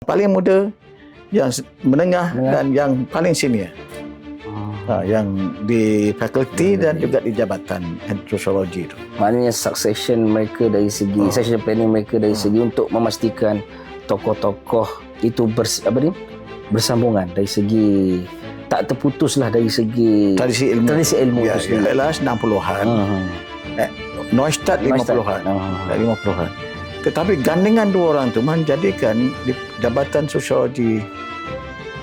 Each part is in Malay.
paling muda, yang menengah dan yang paling senior. Yang di fakulti dan juga di jabatan anthropologi itu. Maknanya succession mereka dari segi succession planning mereka dari segi untuk memastikan tokoh-tokoh itu bersambungan dari segi tak terputuslah dari segi tradisi ilmu itu sendiri. Adalah 60-an. Neustadt 50-an. 50-an. Tetapi gandengan dua orang itu menjadikan di jabatan sosiologi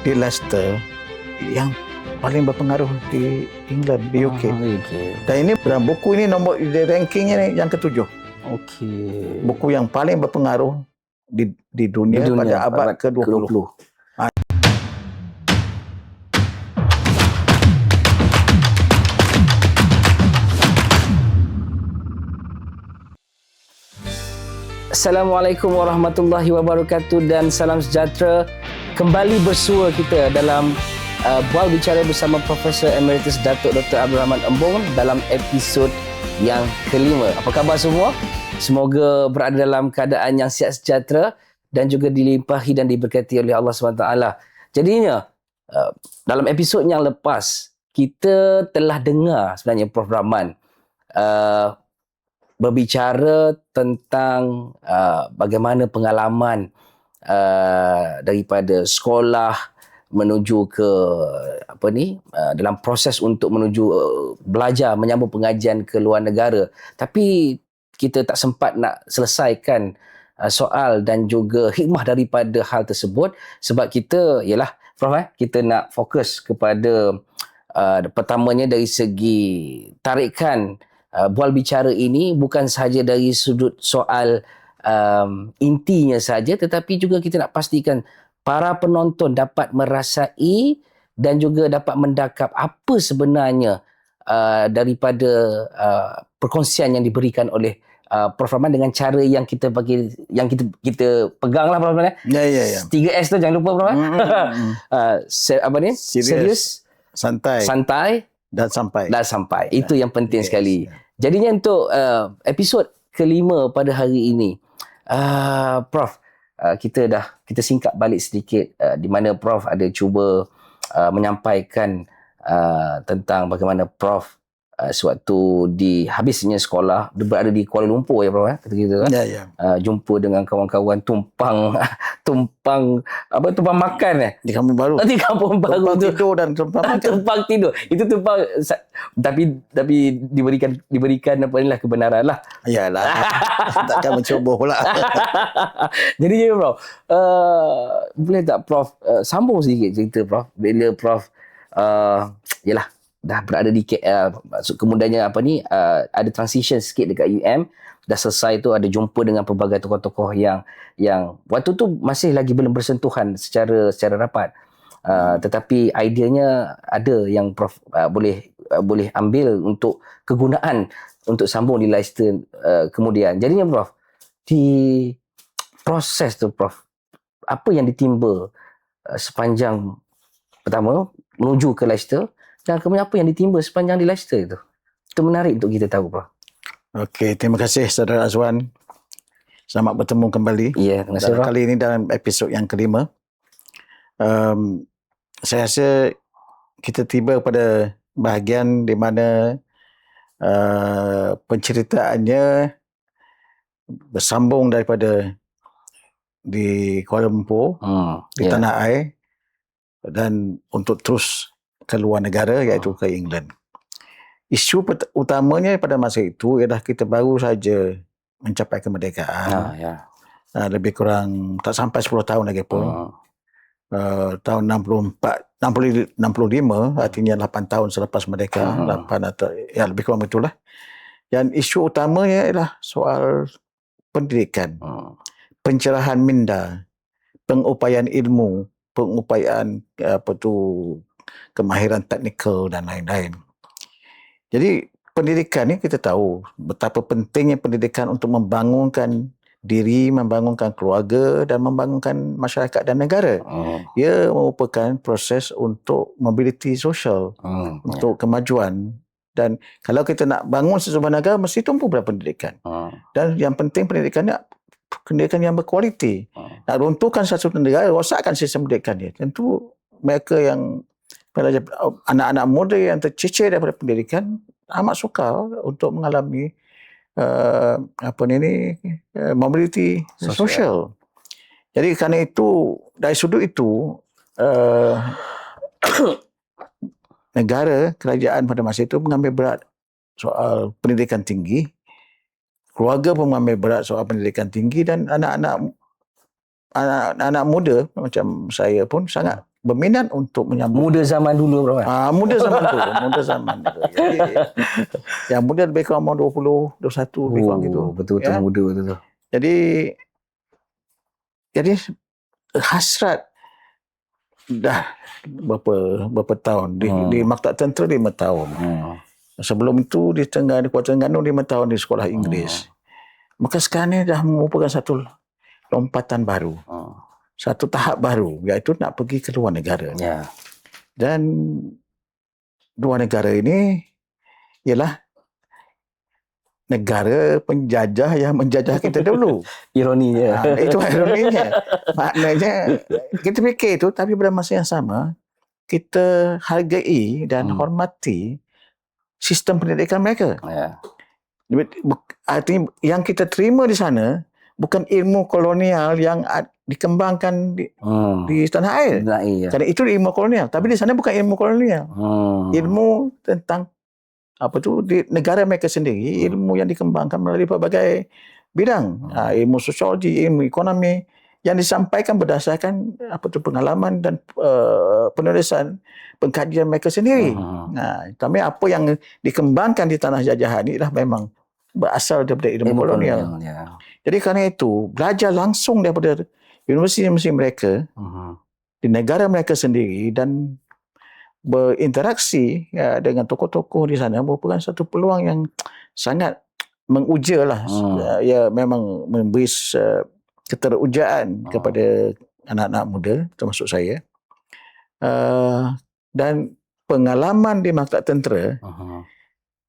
di Leicester yang paling berpengaruh di England, di UK. Dan ini buku ini nombor rankingnya yang ke-7. Okey. Buku yang paling berpengaruh di dunia pada abad ke-20. Assalamualaikum warahmatullahi wabarakatuh dan salam sejahtera. Kembali bersua kita dalam Bual Bicara bersama Profesor Emeritus Datuk Dr. Abdul Rahman Embong dalam episod yang kelima. Apa khabar semua? Semoga berada dalam keadaan yang sihat sejahtera dan juga dilimpahi dan diberkati oleh Allah SWT. Jadinya, dalam episod yang lepas, kita telah dengar sebenarnya Prof. Rahman berbicara tentang bagaimana pengalaman daripada sekolah menuju ke dalam proses untuk menuju belajar menyambung pengajian ke luar negara. Tapi kita tak sempat nak selesaikan soal dan juga hikmah daripada hal tersebut sebab kita ialah Prof, kita nak fokus kepada pertamanya dari segi tarikan bual bicara ini bukan sahaja dari sudut soal intinya saja, tetapi juga kita nak pastikan para penonton dapat merasai dan juga dapat mendakap apa sebenarnya daripada perkongsian yang diberikan oleh Prof. Rahman dengan cara yang kita kita peganglah Prof. Rahman. Ya. 3S tu jangan lupa Prof. Serius, santai dan sampai. Itu yang penting sekali. Jadinya untuk episod kelima pada hari ini, Prof, kita singkap balik sedikit di mana Prof ada cuba menyampaikan tentang bagaimana Prof sewaktu habisnya sekolah, dia berada di Kuala Lumpur ya Prof, kata kita kan. Jumpa dengan kawan-kawan tumpang makan di Kampung Baru. Tumpang tidur dan tumpang makan. Tumpang tidur. Itu tumpang tapi diberikan apa inilah kebenaran lah. Yalah. Takkan mencuba pula. Jadi Prof, boleh tak Prof sambung sedikit cerita Prof bila Prof yalah dah berada di KL, kemudiannya ada transition sikit dekat UM, dah selesai tu ada jumpa dengan pelbagai tokoh-tokoh yang waktu tu masih lagi belum bersentuhan secara rapat. Tetapi ideanya ada yang Prof boleh ambil untuk kegunaan untuk sambung di Leicester kemudian. Jadinya Prof, di proses tu Prof, apa yang ditimba sepanjang pertama menuju ke Leicester dan kemudian apa yang ditimba sepanjang di Leicester itu? Itu menarik untuk kita tahu, Prof. Okey, terima kasih Saudara Azwan. Selamat bertemu kembali. Ya, terima kasih, Prof. Kali ini dalam episod yang kelima. Saya rasa kita tiba pada bahagian di mana penceritaannya bersambung daripada di Kuala Lumpur, di tanah air, dan untuk terus ke luar negara, iaitu ke England. Isu utamanya pada masa itu ialah kita baru saja mencapai kemerdekaan. Lebih kurang tak sampai 10 tahun lagi pun. Tahun 65, artinya 8 tahun selepas merdeka. 8 atau lebih kurang itulah. Dan isu utamanya ialah soal pendidikan, pencerahan minda, pengupayaan ilmu, pengupayaan kemahiran teknikal dan lain-lain. Jadi pendidikan ni kita tahu betapa pentingnya pendidikan untuk membangunkan diri, membangunkan keluarga dan membangunkan masyarakat dan negara. Ia merupakan proses untuk mobility sosial, untuk kemajuan. Dan kalau kita nak bangun sesebuah negara, mesti tumpu pada pendidikan. Dan yang penting pendidikan ni pendidikan yang berkualiti. Nak runtuhkan satu negara, rosakkan sistem pendidikan dia. Tentu mereka yang pelajar, anak-anak muda yang tercecer daripada pendidikan amat sukar untuk mengalami mobility sosial. Jadi kerana itu, dari sudut itu, negara, kerajaan pada masa itu mengambil berat soal pendidikan tinggi. Keluarga pun mengambil berat soal pendidikan tinggi, dan anak-anak muda macam saya pun sangat berminat untuk menyambut. Muda zaman dulu, Bro. Muda zaman dulu. Jadi, yang muda lebih kurang umur 20, 21, lebih kurang gitu. Betul-betul muda betul. Jadi hasrat dah berapa tahun di Maktab Tentera 5 tahun. Sebelum itu di Kuala Terengganu 5 tahun di sekolah Inggeris. Maka sekarang ni dah merupakan satu lompatan baru. Satu tahap baru, iaitu nak pergi ke luar negara. Dan luar negara ini ialah negara penjajah yang menjajah kita dulu. Ironinya. Itu ironinya. Maknanya kita fikir itu, tapi pada masa yang sama kita hargai dan hormati sistem pendidikan mereka. Artinya yang kita terima di sana bukan ilmu kolonial yang dikembangkan di tanah air. Kerana itu ilmu kolonial, tapi di sana bukan ilmu kolonial. Ilmu tentang di negara mereka sendiri, ilmu yang dikembangkan melalui pelbagai bidang, ilmu sosiologi, ilmu ekonomi yang disampaikan berdasarkan pengalaman dan penulisan pengkajian mereka sendiri. Tapi apa yang dikembangkan di tanah jajahan ini dah memang berasal daripada ilmu kolonial. Jadi kerana itu, belajar langsung daripada universiti-universiti mereka di negara mereka sendiri dan berinteraksi dengan tokoh-tokoh di sana merupakan satu peluang yang sangat menguja lah. Memang memberi keterujaan kepada anak-anak muda, termasuk saya. Dan pengalaman di Maktab Tentera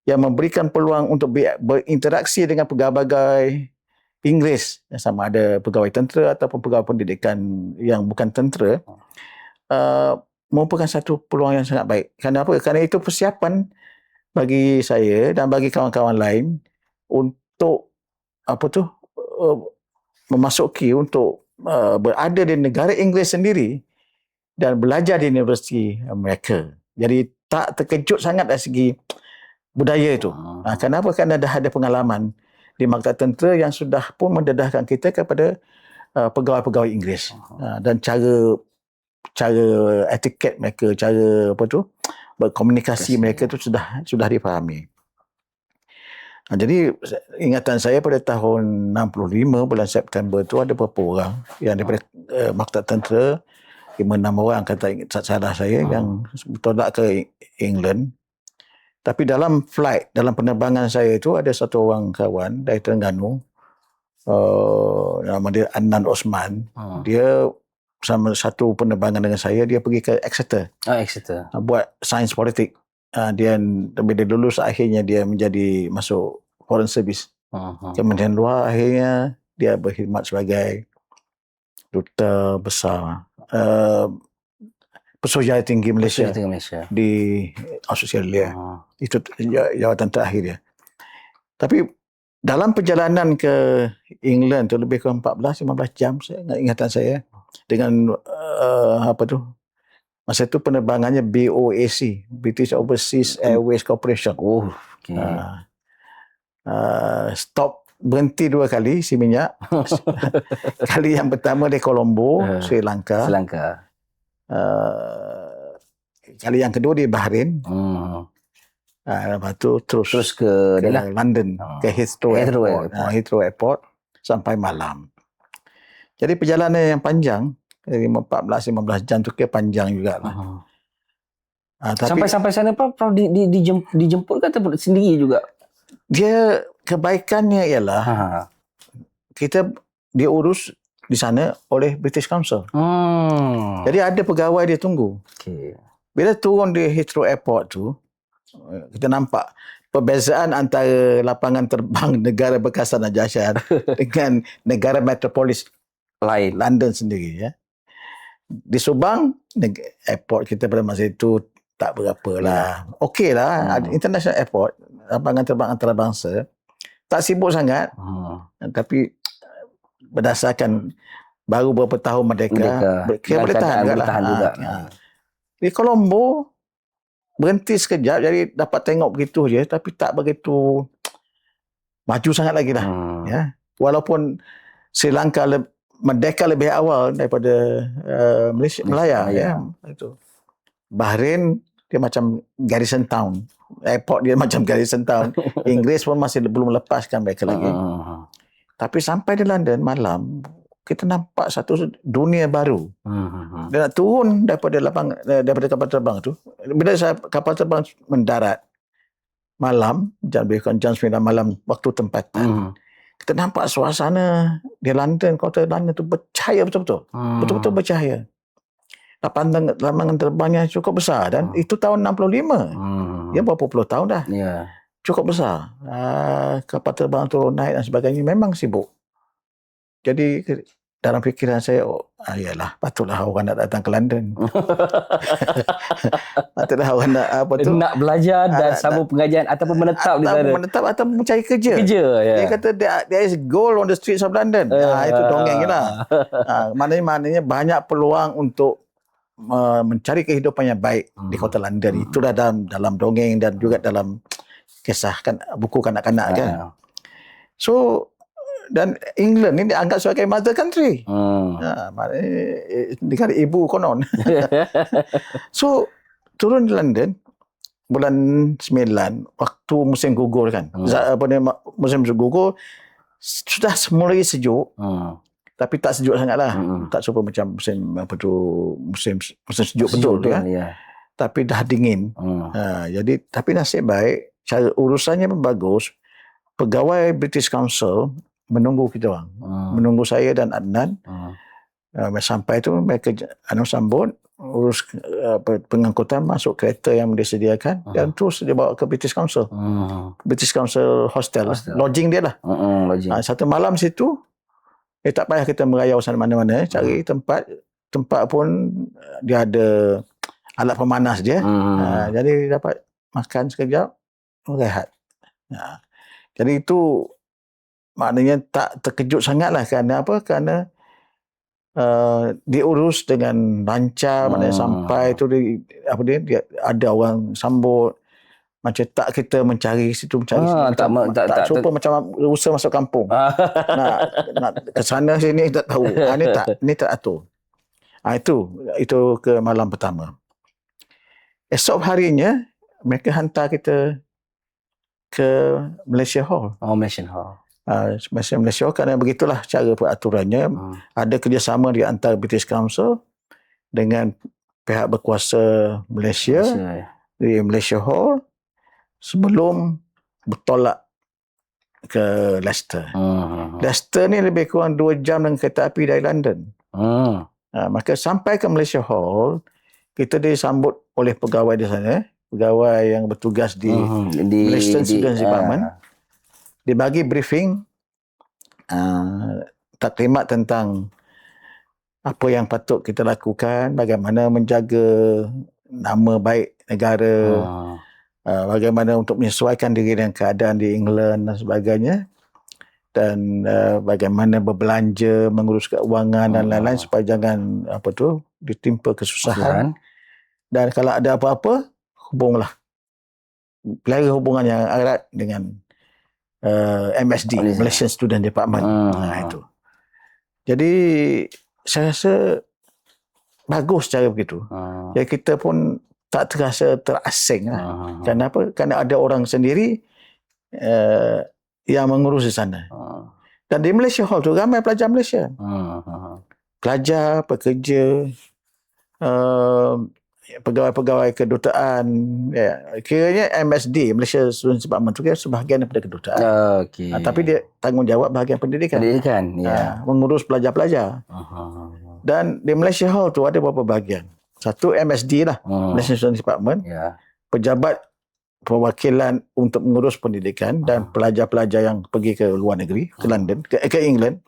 yang memberikan peluang untuk berinteraksi dengan pegawai-pegawai Inggeris, sama ada pegawai tentera ataupun pegawai pendidikan yang bukan tentera, merupakan satu peluang yang sangat baik. Kenapa? Kerana itu persiapan bagi saya dan bagi kawan-kawan lain untuk memasuki, untuk berada di negara Inggeris sendiri dan belajar di universiti mereka. Jadi tak terkejut sangat dari segi budaya itu. Kenapa? Kerana dah ada pengalaman di Maktab Tentera yang sudah pun mendedahkan kita kepada pegawai-pegawai Inggeris. Dan cara etiket mereka, cara berkomunikasi mereka itu sudah dipahami. Jadi ingatan saya pada tahun 65 bulan September itu ada beberapa orang yang daripada Maktab Tentera, 5-6 orang kata tak salah saya, yang bertolak ke England. Tapi dalam penerbangan saya itu ada satu orang kawan dari Terengganu, nama dia Adnan Osman. Dia sama satu penerbangan dengan saya, dia pergi ke Exeter. Buat sains politik. Dia lulus, akhirnya dia masuk foreign service. Kementerian Luar, akhirnya dia berkhidmat sebagai duta besar Persujahteraan Tinggi Malaysia di Australia. Itu jawatan terakhir dia. Tapi dalam perjalanan ke England tu lebih kurang 14-15 jam, ingatan saya, dengan masa itu penerbangannya BOAC, British Overseas Airways Corporation. Stop, berhenti 2 kali isi minyak. Kali yang pertama di Colombo, Sri Lanka. Kali yang kedua di Bahrain. Lepas tu terus ke London, ke Heathrow Airport sampai malam. Jadi perjalanan yang panjang, 14-15 jam tu panjang jugalah. Sampai sana Prof dijemput ke atau sendiri juga? Dia kebaikannya ialah kita diurus di sana oleh British Council. Jadi ada pegawai dia tunggu. Bila turun di Heathrow Airport tu, kita nampak perbezaan antara lapangan terbang negara bekas tanah jaya dengan negara metropolis Lain. London sendiri ya. Di Subang airport kita pada masa itu tak berapa lah. Okey lah, international airport, lapangan terbang antarabangsa, tak sibuk sangat. Tapi berdasarkan baru beberapa tahun merdeka boleh tahan juga. Di Colombo berhenti sekejap, jadi dapat tengok begitu je, tapi tak begitu maju sangat lagi lah. Ya. Walaupun Sri Lanka merdeka lebih awal daripada Melaya. Ya. Itu. Bahrain dia macam garrison town. Airport dia macam garrison town. Inggeris pun masih belum lepaskan mereka lagi. Tapi sampai di London malam, kita nampak satu dunia baru. Dia nak turun daripada kapal terbang tu. Bila kapal terbang mendarat malam, jam 9 malam waktu tempatan, kita nampak suasana di London, kota London tu bercahaya betul-betul. Betul-betul bercahaya. Lapangan terbangnya cukup besar dan itu tahun 65. Dia berapa puluh tahun dah. Cukup besar. Kapal terbang turun naik dan sebagainya memang sibuk. Jadi dalam fikiran saya, yalah, patutlah orang nak datang ke London. Patutlah orang nak nak belajar dan sambung pengajian ataupun menetap di sana. Menetap atau mencari kerja. Dia kata there is gold on the streets of London. Itu dongeng lah. Maknanya banyak peluang untuk mencari kehidupan yang baik di kota London. Itulah dalam dongeng dan juga dalam kisah buku kanak-kanak kan. So dan England ni dianggap sebagai mother country. Negara ibu konon. So turun di London bulan 9 waktu musim gugur kan. Musim gugur sudah mulai sejuk. Tapi tak sejuk sangatlah. Tak serupa macam musim sejuk betul tu kan. Tapi dah dingin. Jadi tapi nasib baik, cara urusannya pun bagus. Pegawai British Council menunggu kita orang. Menunggu saya dan Adnan. Sampai tu mereka sambut, urus pengangkutan masuk kereta yang disediakan dan terus dia bawa ke British Council. British Council hostel. Lodging dia lah. Satu malam situ, tak payah kita merayau sana mana-mana, cari tempat pun dia ada alat pemanas dia. Jadi dapat makan sekejap, rehat. Jadi itu maknanya tak terkejut sangatlah kerana apa? Kerana diurus dengan lancar, maknanya sampai tu dia ada orang sambut. Macam tak kita mencari situ mencari sini. Tak serupa macam usaha masuk kampung. Nak ke sana sini tak tahu. Ni tak atur. Itu ke malam pertama. Esok harinya mereka hantar kita ke Malaysia Hall. Malaysia Hall. Malaysia kerana begitulah cara peraturannya. Ada kerjasama di antara British Council dengan pihak berkuasa Malaysia di Malaysia Hall sebelum bertolak ke Leicester. Leicester ni lebih kurang 2 jam dengan kereta api dari London. Maka sampai ke Malaysia Hall, kita disambut oleh pegawai di sana, pegawai yang bertugas di Malaysian Students Department. Dia bagi briefing taklimat tentang apa yang patut kita lakukan, bagaimana menjaga nama baik negara, bagaimana untuk menyesuaikan diri dengan keadaan di England dan sebagainya, dan bagaimana berbelanja, mengurus keuangan dan lain-lain supaya jangan ditimpa kesusahan. Dan kalau ada apa-apa, hubunglah, pelari hubungan yang erat dengan MSD, Malaysian Student Department. Itu. Jadi saya rasa bagus cara begitu. Jadi kita pun tak terasa terasing lah. Kenapa? Kerana ada orang sendiri yang mengurus di sana. Dan di Malaysia Hall tu ramai pelajar Malaysia. Pelajar, pekerja, pegawai-pegawai kedutaan, kiranya MSD, Malaysia Students Department tu kira sebahagian daripada kedutaan. Tapi dia tanggungjawab bahagian pendidikan. Mengurus pelajar-pelajar. Dan di Malaysia Hall tu ada beberapa bahagian. Satu MSD lah, Malaysia Students Department. Pejabat perwakilan untuk mengurus pendidikan dan pelajar-pelajar yang pergi ke luar negeri, ke London, ke England.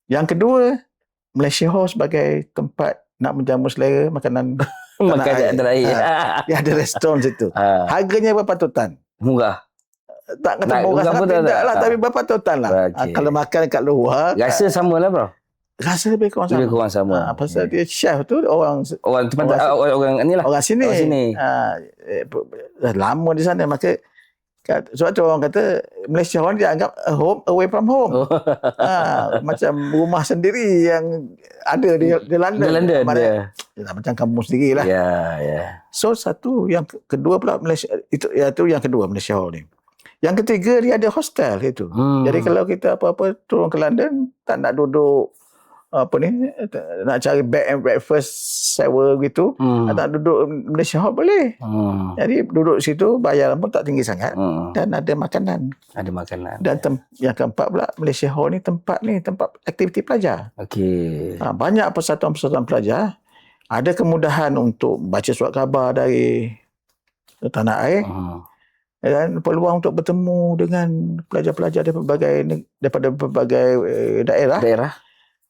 Yang kedua, Malaysia Hall sebagai tempat nak menjamu selera makanan Makanan tanah air. Dia ada restoran situ. Harganya berpatutan. Murah. Tak kata murah sangat tidak lah, tapi berpatutan lah. Okay. Kalau makan kat luar, Rasa sama lah bro. rasa lebih kurang sama. Lebih kurang sama. Pasal dia chef tu orang ni lah. Orang sini. Orang sini. Dah lama di sana, maka sebab tu orang kata Malaysia orang dia anggap home away from home. Macam rumah sendiri yang ada di London. Di London macam kampung sendiri lah. So satu, yang kedua pula Malaysia itu yang kedua Malaysia Hall ni. Yang ketiga dia ada hostel itu. Jadi kalau kita apa-apa turun ke London, tak nak duduk nak cari bed and breakfast sewa gitu, tak duduk Malaysia Hall boleh. Jadi duduk situ, bayar pun tak tinggi sangat, dan ada makanan. Dan yang keempat pula, Malaysia Hall ni tempat aktiviti pelajar. Banyak persatuan-persatuan pelajar, ada kemudahan untuk baca surat khabar dari tanah air, dan peluang untuk bertemu dengan pelajar-pelajar daripada berbagai daerah.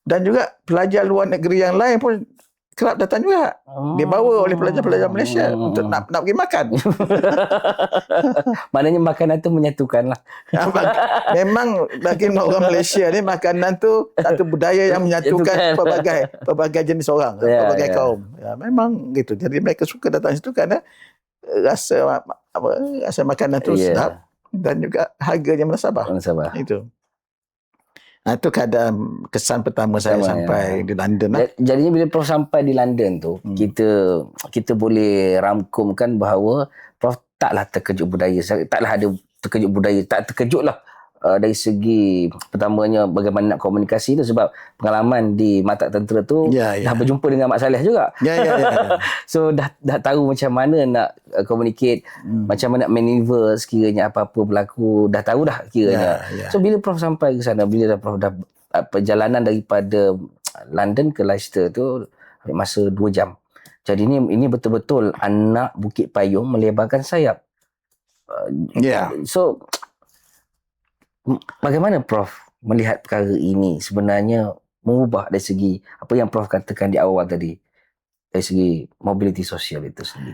Dan juga pelajar luar negeri yang lain pun kerap datang juga. Dibawa oleh pelajar-pelajar Malaysia untuk nak pergi makan. Maknanya makanan tu menyatukan lah. Memang bagi orang Malaysia ni, makanan tu satu budaya yang menyatukan pelbagai jenis orang, pelbagai kaum. Memang gitu. Jadi mereka suka datang situ kerana rasa makanan tu sedap dan juga harganya munasabah. Itu. Itu keadaan kesan pertama saya sampai di London lah. Jadinya bila Prof sampai di London tu, kita boleh rangkumkan bahawa Prof taklah terkejut budaya. Taklah ada terkejut budaya. Tak terkejut lah dari segi pertamanya bagaimana nak komunikasi tu, sebab pengalaman di Mata Tentera tu dah berjumpa dengan Mak Saleh juga. So dah tahu macam mana nak communicate, macam mana nak maneuver sekiranya apa-apa berlaku, dah tahu dah kiranya. So bila Prof sampai ke sana, bila Prof dah perjalanan daripada London ke Leicester tu masa 2 jam. Jadi ini betul-betul anak Bukit Payung melebarkan sayap. So bagaimana Prof melihat perkara ini sebenarnya mengubah dari segi apa yang Prof katakan di awal tadi, dari segi mobiliti sosial itu sendiri?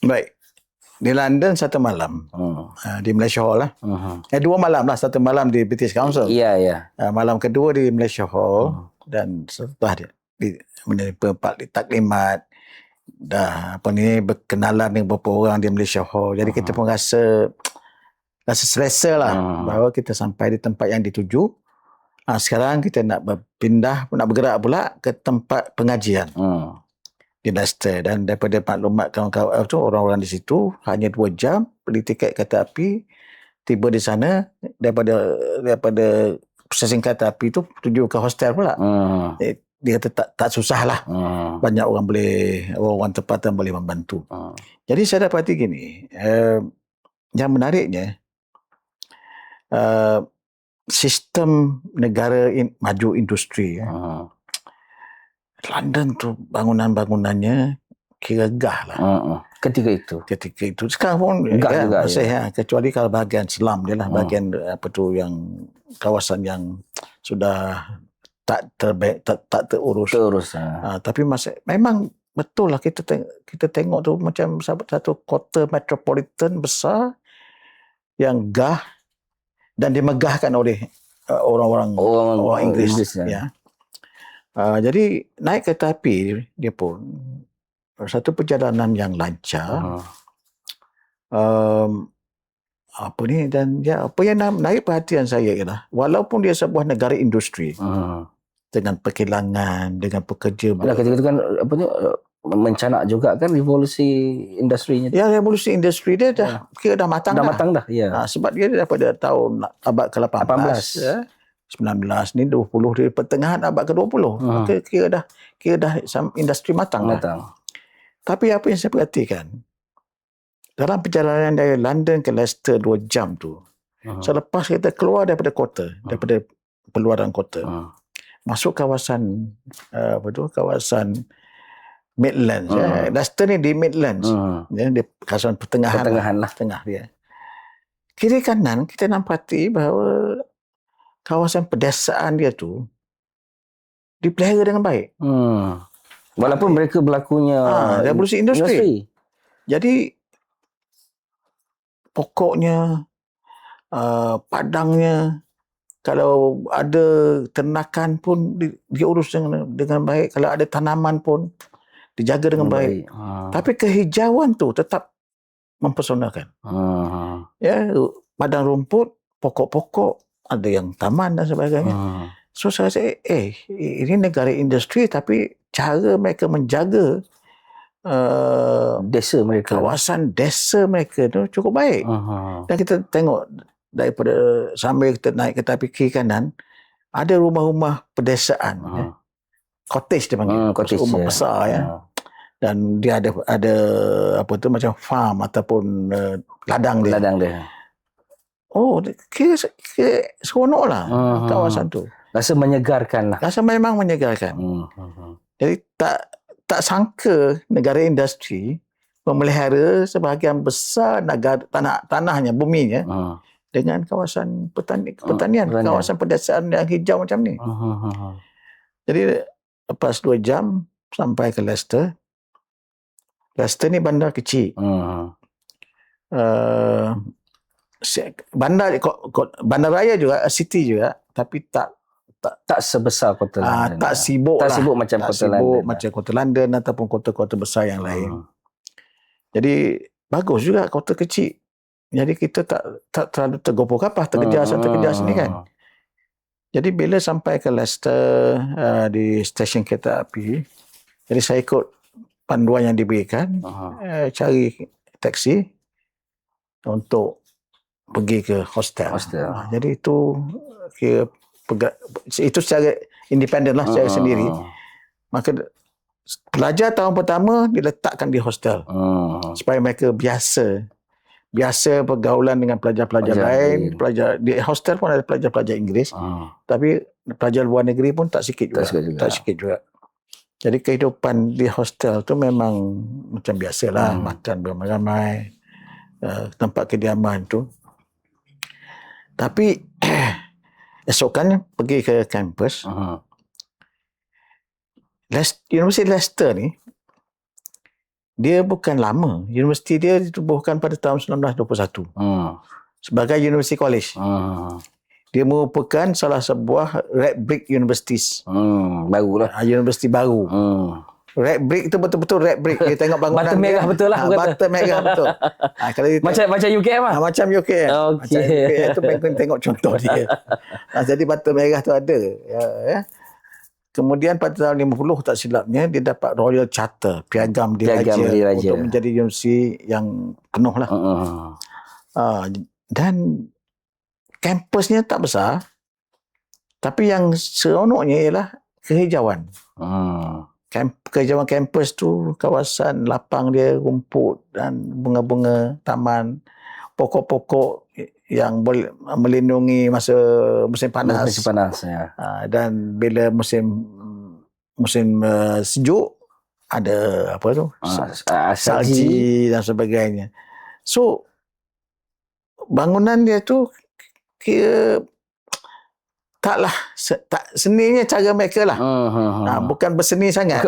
Baik. Di London 1 malam, di Malaysia Hall lah. 2 malam lah, 1 malam di British Council. Malam kedua di Malaysia Hall, dan setelah menerima taklimat, dah berkenalan dengan beberapa orang di Malaysia Hall. Jadi kita pun rasa selesa lah bahawa kita sampai di tempat yang dituju. Sekarang kita nak bergerak pula ke tempat pengajian di Leicester, dan daripada maklumat kawan-kawan tu, orang-orang di situ hanya 2 jam beli tiket kereta api, tiba di sana. Daripada stesen kereta api tu tuju ke hostel pula. Dia kata tak susah lah. Banyak orang tempatan boleh membantu. Jadi saya dapati gini, yang menariknya, sistem negara maju industri. London tu bangunannya kira gah lah. Ketika itu. Sekarang pun gah juga. Kecuali kalau bahagian Selam dia lah, bahagian yang kawasan yang sudah tak terurus. Tapi memang betul lah, kita tengok tu macam satu kota metropolitan besar yang gah dan dimegahkan oleh orang Inggeris. Jadi naik kereta api dia pun satu perjalanan yang lancar. Dan apa yang menarik perhatian saya ialah, walaupun dia sebuah negara industri dengan perkilangan, dengan pekerja. Ketika itu kan mencanak juga kan revolusi industrinya. Revolusi industri dia dah matang dah. Sebab dia daripada tahun abad ke-18, 19 ni 20 di pertengahan abad ke-20. Maka kira dah industri matang. Tapi apa yang saya perhatikan dalam perjalanan dari London ke Leicester 2 jam tu, selepas kita keluar daripada kota, daripada peluaran kota, masuk kawasan Midlands. Leicester ni di Midlands. Di kawasan pertengahan lah. Tengah dia. Kiri kanan kita nampati bahawa kawasan pedesaan dia tu dipelihara dengan baik. Walaupun mereka berlakunya revolusi industri. Jadi pokoknya, padangnya, kalau ada ternakan pun diurus dengan baik. Kalau ada tanaman pun dijaga dengan baik. Tapi kehijauan tu tetap mempesonakan. Ya, padang rumput, pokok-pokok, ada yang taman dan sebagainya. So saya rasa, ini negara industri tapi cara mereka menjaga desa mereka, kawasan desa mereka tu cukup baik. Dan kita tengok daripada sambil kita naik kereta api kiri kanan, ada rumah-rumah pedesaan. Cottage dia panggil. Rumah besar ya. Dan dia ada apa tu macam farm ataupun ladang dia. Kira seronoklah kawasan tu. Rasa menyegarkan lah. Rasa memang menyegarkan. Jadi tak sangka negara industri memelihara sebahagian besar tanahnya, buminya dengan kawasan pertanian, kawasan pedesaan yang hijau macam ni. Jadi lepas 2 jam sampai ke Leicester. Leicester ni bandar kecil. Bandar raya juga, city juga, tapi tak sebesar kota London. Tak sibuk macam kota London. Macam kota London ataupun kota-kota besar yang lain. Jadi bagus juga kota kecil. Jadi kita tak terlalu tergopoh kapal, terkejar sini kan. Jadi bila sampai ke Leicester di stesen kereta api, jadi saya ikut panduan yang diberikan, cari taksi untuk pergi ke hostel. Jadi itu itu secara independen lah, secara sendiri. Maka pelajar tahun pertama diletakkan di hostel supaya mereka biasa pergaulan dengan pelajar-pelajar lain. Pelajar di hostel pun ada pelajar-pelajar Inggeris, tapi pelajar luar negeri pun tak sikit juga. Jadi kehidupan di hostel tu memang macam biasalah, makan beramai-ramai, tempat kediaman tu. Tapi esokannya pergi ke kampus. Universiti Leicester ni dia bukan lama. Universiti dia ditubuhkan pada tahun 1921 sebagai University College. Dia merupakan salah sebuah red brick universities. Barulah. Universiti baru. Red brick tu betul-betul red brick. Dia tengok bangunan bata merah betul lah. Bata merah betul. Kalau macam UKM lah. Macam UKM. Macam UKM tu pengen tengok contoh dia. Jadi bata merah tu ada. Ya. Kemudian pada tahun 50 tak silapnya dia dapat Royal Charter, piagam diraja untuk menjadi universiti yang penuh lah. Dan kampusnya tak besar, tapi yang seronoknya ialah kehijauan. Kehijauan kampus tu, kawasan lapang dia, rumput dan bunga-bunga, taman, pokok-pokok yang boleh melindungi masa musim panas. Musim panas ya. Dan bila musim sejuk ada apa tu? Salji dan sebagainya. So bangunan dia tu kira taklah seninya cara mereka lah. Bukan berseni sangat.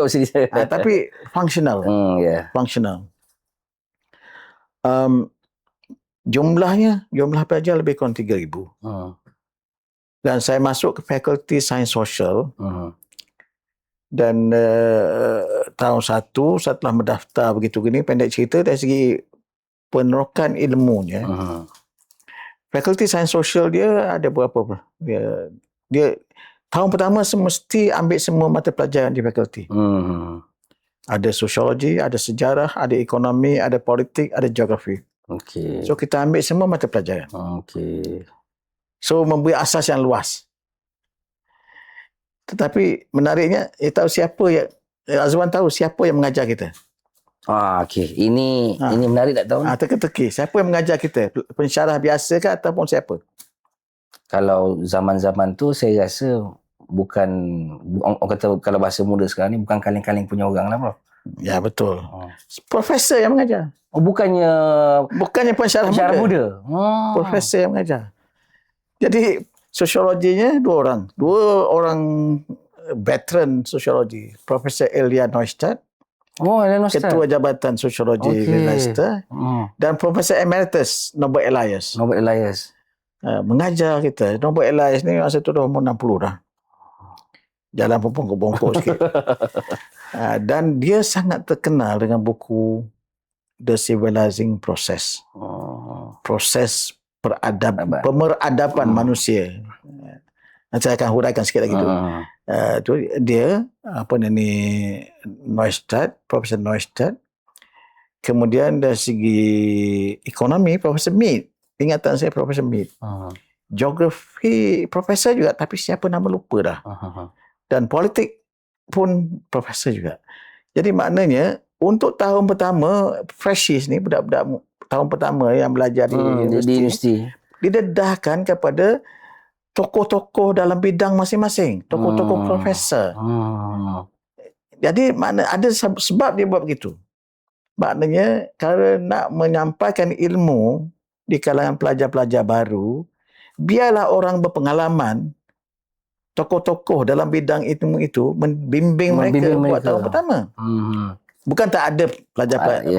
Tapi functional. Functional. Jumlah pelajar lebih kurang 3,000. Dan saya masuk ke fakulti Sains Sosial. Dan tahun 1 setelah mendaftar begitu gini, pendek cerita dari segi penerokan ilmunya. Fakulti Sains Sosial dia ada berapa? Dia tahun pertama semesti ambil semua mata pelajaran di fakulti. Ada sosiologi, ada sejarah, ada ekonomi, ada politik, ada geografi. So kita ambil semua mata pelajaran. So memberi asas yang luas. Tetapi menariknya, Azwan tahu siapa yang mengajar kita. Ini menarik tak tahu. Teka-teki. Siapa yang mengajar kita? Pensyarah biasa ke ataupun siapa? Kalau zaman-zaman tu saya rasa bukan, orang kata kalau bahasa muda sekarang ni bukan kaleng-kaleng punya orang lah bro. Ya, betul. Oh, Profesor yang mengajar. bukannya Pensyarah muda. muda. Oh. Profesor yang mengajar. Jadi sosiologinya dua orang veteran sosiologi. Profesor Elia Neustadt, Alan Ustaz. Ketua Jabatan Sosiologi di Leicester, dan Profesor Emeritus Norbert Elias. Mengajar kita. Norbert Elias ni masa tu dah umur 60 dah. Jalan pun bongkok-bongkok sikit. Dan dia sangat terkenal dengan buku The Civilizing Process. Proses pemeradaban manusia. Nanti saya akan huraikan sikit lagi tu. Tu dia Neustadt, Profesor Neustadt. Kemudian dari segi ekonomi Profesor Mead. Ingatan saya Profesor Mead. Geografi Profesor juga, tapi siapa nama lupa dah. Dan politik pun Profesor juga. Jadi maknanya untuk tahun pertama freshies ni, budak-budak tahun pertama yang belajar di universiti, didedahkan kepada tokoh-tokoh dalam bidang masing-masing, tokoh-tokoh profesor. Jadi makna ada sebab dia buat begitu. Maknanya kalau nak menyampaikan ilmu di kalangan pelajar-pelajar baru, biarlah orang berpengalaman, tokoh-tokoh dalam bidang ilmu itu membimbing mereka buat tahun pertama. Bukan tak ada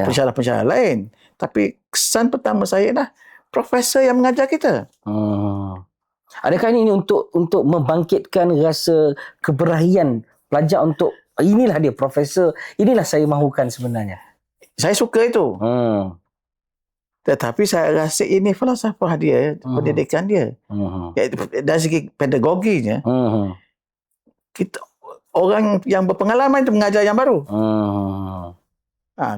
pensyarah-pensyarah lain, tapi kesan pertama saya dah profesor yang mengajar kita. Adakah ini untuk membangkitkan rasa keberahian pelajar untuk inilah dia profesor, inilah saya mahukan sebenarnya. Saya suka itu. Tetapi saya rasa ini falsafah dia, pendidikan dia. Dari segi pedagoginya, kita orang yang berpengalaman itu mengajar yang baru.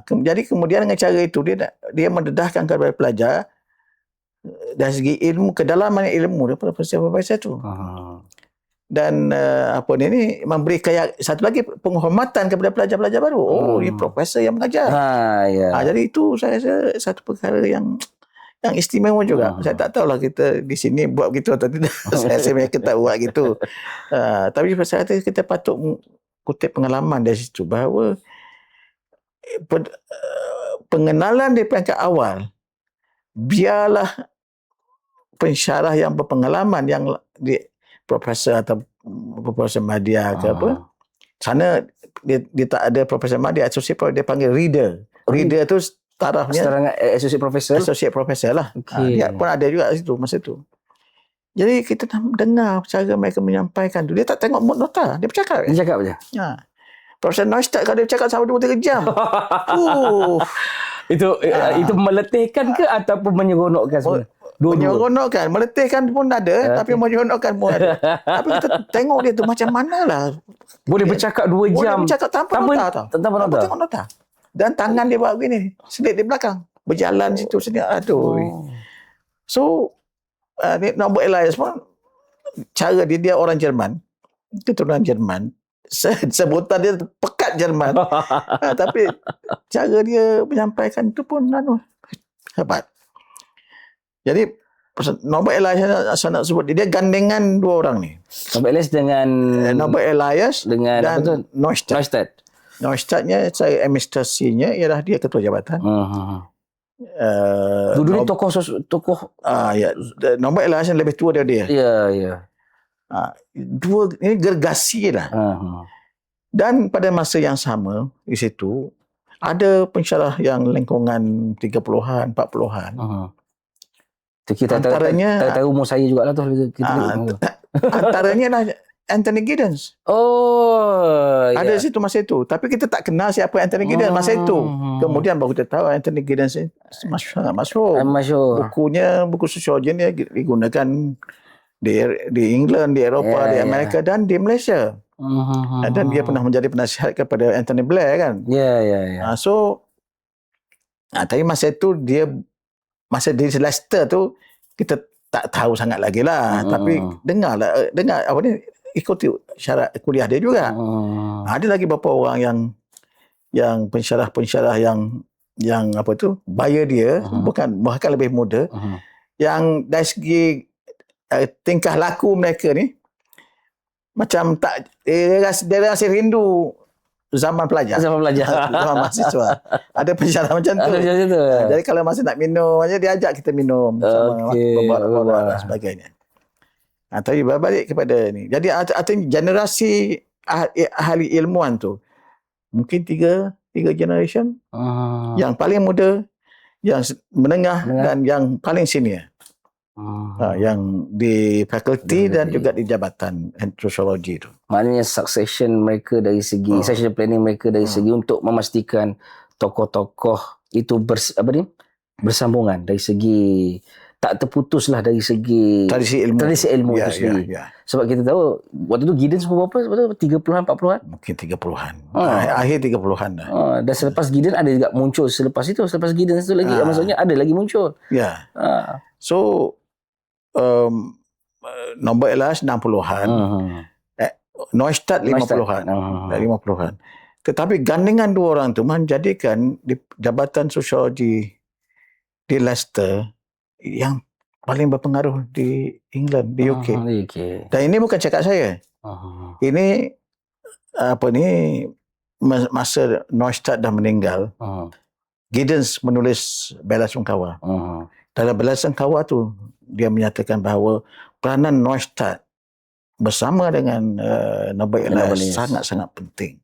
Jadi kemudian dengan cara itu dia mendedahkan kepada pelajar dari segi ilmu, kedalaman ilmu daripada profesor-profesor itu. Dan ini memberi satu lagi penghormatan kepada pelajar-pelajar baru. Ini profesor yang mengajar. Jadi itu saya rasa satu perkara yang istimewa juga. Saya tak tahulah kita di sini buat begitu atau tidak. Saya rasa mereka tak buat gitu. Tapi saya rasa kita patut kutip pengalaman dari situ bahawa pengenalan di peringkat awal, biarlah pensyarah yang berpengalaman yang profesor atau Profesor Madya ke apa. Sana dia tak ada Profesor Madya, associate profesor, dia panggil reader. Reader tu tarafnya associate profesor lah. Dia pun ada juga situ masa tu. Jadi kita dengar cara mereka menyampaikan tu. Dia tak tengok nota, dia bercakap. Dia cakap je. Profesor Neustadt kalau dia bercakap sampai 2-3 jam. Itu meletihkan ke ataupun menyeronokkan sebenarnya? Menyeronokkan, meletihkan pun ada, tapi menyeronokkan pun ada. Tapi kita tengok dia tu macam manalah. Boleh bercakap 2 jam. Boleh bercakap tanpa nota. Tanpa tengok nota. Dan tangan dia buat begini, selit di belakang. Berjalan situ sini. So, Norbert Elias pun, cara dia orang Jerman. Keturunan Jerman. Sebutan dia pekat Jerman. Tapi cara dia menyampaikan itu pun hebat. Jadi Norbert Elias saya nak sebut dia gandengan dua orang ni. Norbert Elias dan Neustadt. Neustadtnya saya administrasinya ialah dia ketua jabatan. Dulu ni tokoh Norbert Elias yang lebih tua dari dia. Ya. Dua ini gergasi lah. Dan pada masa yang sama di situ ada pensyarah yang lingkungan 30-an, 40-an. Kita tahu umur saya jugalah tu. Antaranya lah Anthony Giddens. Ada situ masa itu. Tapi kita tak kenal siapa Anthony Giddens masa itu. Kemudian baru kita tahu Anthony Giddens sangat masyhur. Buku sosiologi ni digunakan di England, di Eropah, di Amerika dan di Malaysia. Dan dia pernah menjadi penasihat kepada Anthony Blair kan. Tapi masa itu masa di Leicester tu kita tak tahu sangat lagi lah. Tapi dengar ikuti syarat kuliah dia juga. Ada lagi beberapa orang yang pensyarah yang buyer dia bahkan lebih muda, yang dari segi tingkah laku mereka ni macam tak dia rasa rindu zaman pelajar. Zaman pelajar. Zaman mahasiswa. Ada penjara macam tu. Ada macam tu. Jadi kalau masa nak minum aja dia ajak kita minum sama borak-borak dan sebagainya. Tapi berbalik kepada ni. Jadi artinya generasi ahli ilmuwan tu mungkin tiga generation. Yang paling muda, yang menengah dan yang paling senior. Yang di fakulti dan juga di jabatan sosiologi tu. Maknanya succession mereka dari segi succession planning mereka dari segi untuk memastikan tokoh-tokoh itu bersambungan dari segi tak terputuslah dari segi tradisi ilmu itu sendiri. Sebab kita tahu waktu tu Gideon semua berapa? 30-an, 40-an? Mungkin 30-an. Akhir 30-an dah. Dan selepas Gideon ada juga muncul selepas Gideon itu lagi maksudnya ada lagi muncul. Ya. So Norbert Elias 60-an. Neustadt 50-an. 50-an. Tetapi gandingan dua orang tu menjadikan di jabatan sosiologi di Leicester yang paling berpengaruh di England, di UK. Dan ini bukan cakap saya. Ini masa Neustadt dah meninggal, Giddens menulis Bela Sungkawa. Dalam Bela Sungkawa tu dia menyatakan bahawa peranan Neustadt bersama dengan Norbert Elias sangat-sangat penting.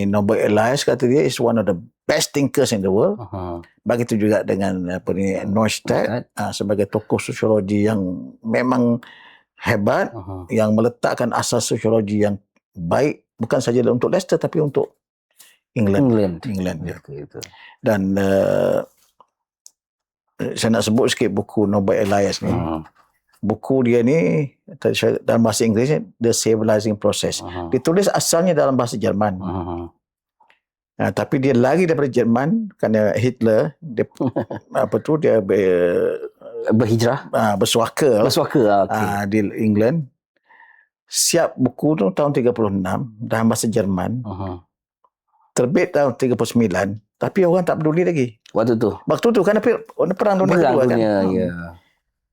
Norbert Elias kata dia is one of the best thinkers in the world. Begitu juga dengan Neustadt sebagai tokoh sosiologi yang memang hebat, yang meletakkan asas sosiologi yang baik bukan saja untuk Leicester tapi untuk England. Ya. Dan saya nak sebut sikit buku Norbert Elias ni. Buku dia ni dalam bahasa Inggeris The Civilizing Process. Ditulis asalnya dalam bahasa Jerman. Tapi dia lari daripada Jerman kerana Hitler dia dia berhijrah, bersuaka di England. Siap buku tu tahun 36 dalam bahasa Jerman. Terbit tahun 39, tapi orang tak peduli lagi. Waktu tu kerana perang dunia kedua kan.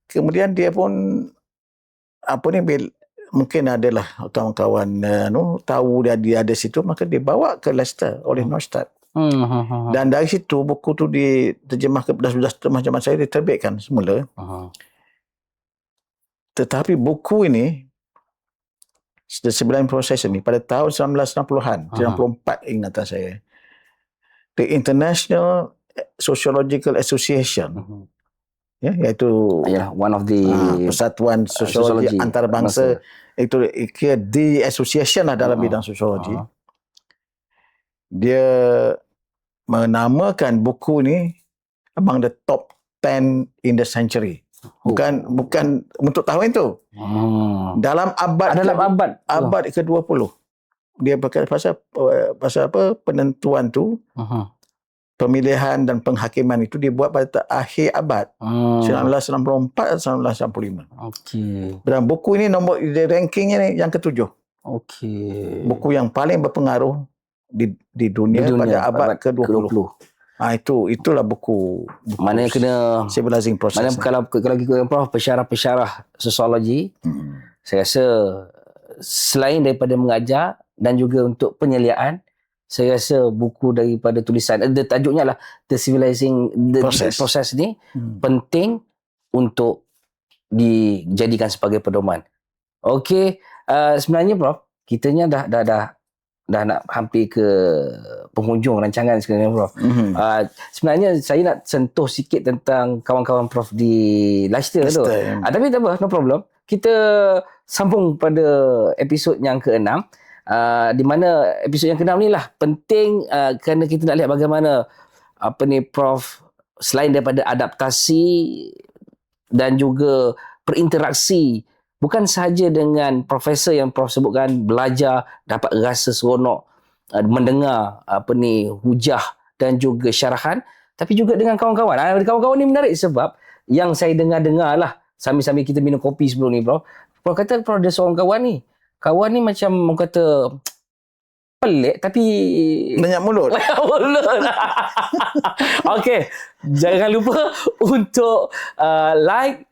Kemudian dia pun mungkin adalah kawan-kawan tahu dia ada situ, maka dibawa ke Leicester oleh Neustadt. Dan dari situ buku tu diterjemah ke terjemah zaman saya diterbitkan semula. Tetapi buku ini sebelum proses ini pada tahun 1960-an, 94 ingatan saya. The International Sociological Association, iaitu one of the persatuan sosiologi antarabangsa, itu the association lah dalam bidang sosiologi. Dia menamakan buku ni among the top 10 in the century. Bukan untuk tahun itu. Dalam abad ke-20. Dia berkata pasal penentuan tu. Pemilihan dan penghakiman itu dibuat pada akhir abad 1994 atau 1995. Dan buku ini nombor rankingnya ni yang ke-7. Buku yang paling berpengaruh di dunia pada abad ke-20. Itulah buku mana kena Civilizing Process. Mana kalau kita Prof pensyarah sosiologi, saya rasa selain daripada mengajar dan juga untuk penyeliaan, saya rasa buku daripada tulisan tajuknya lah The Civilizing Process ni penting untuk dijadikan sebagai pedoman. Okey, sebenarnya Prof, kitanya dah nak hampir ke penghujung rancangan sebenarnya Prof. Sebenarnya saya nak sentuh sikit tentang kawan-kawan Prof di Leicester tu. Tapi tak apa, no problem. Kita sambung pada episod yang ke-6. Di mana episod yang ke-6 ni lah penting kerana kita nak lihat bagaimana Prof selain daripada adaptasi dan juga berinteraksi bukan sahaja dengan profesor yang Prof sebutkan, belajar dapat rasa seronok mendengar hujah dan juga syarahan, tapi juga dengan kawan-kawan. Kawan-kawan ni menarik sebab yang saya dengar lah sambil-sambil kita minum kopi sebelum ni Prof kata Prof ada seorang kawan ni macam orang kata pelik tapi banyak mulut. Okey, jangan lupa untuk like,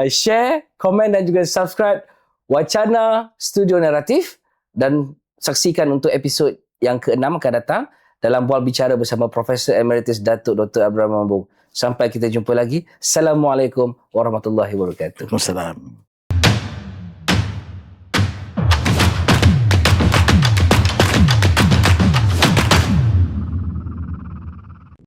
share, komen dan juga subscribe Wacana Studio Naratif, dan saksikan untuk episod yang ke-6 akan datang dalam Bual Bicara bersama Profesor Emeritus Datuk Dr. Abraham Mambung. Sampai kita jumpa lagi. Assalamualaikum warahmatullahi wabarakatuh. Waalaikumsalam.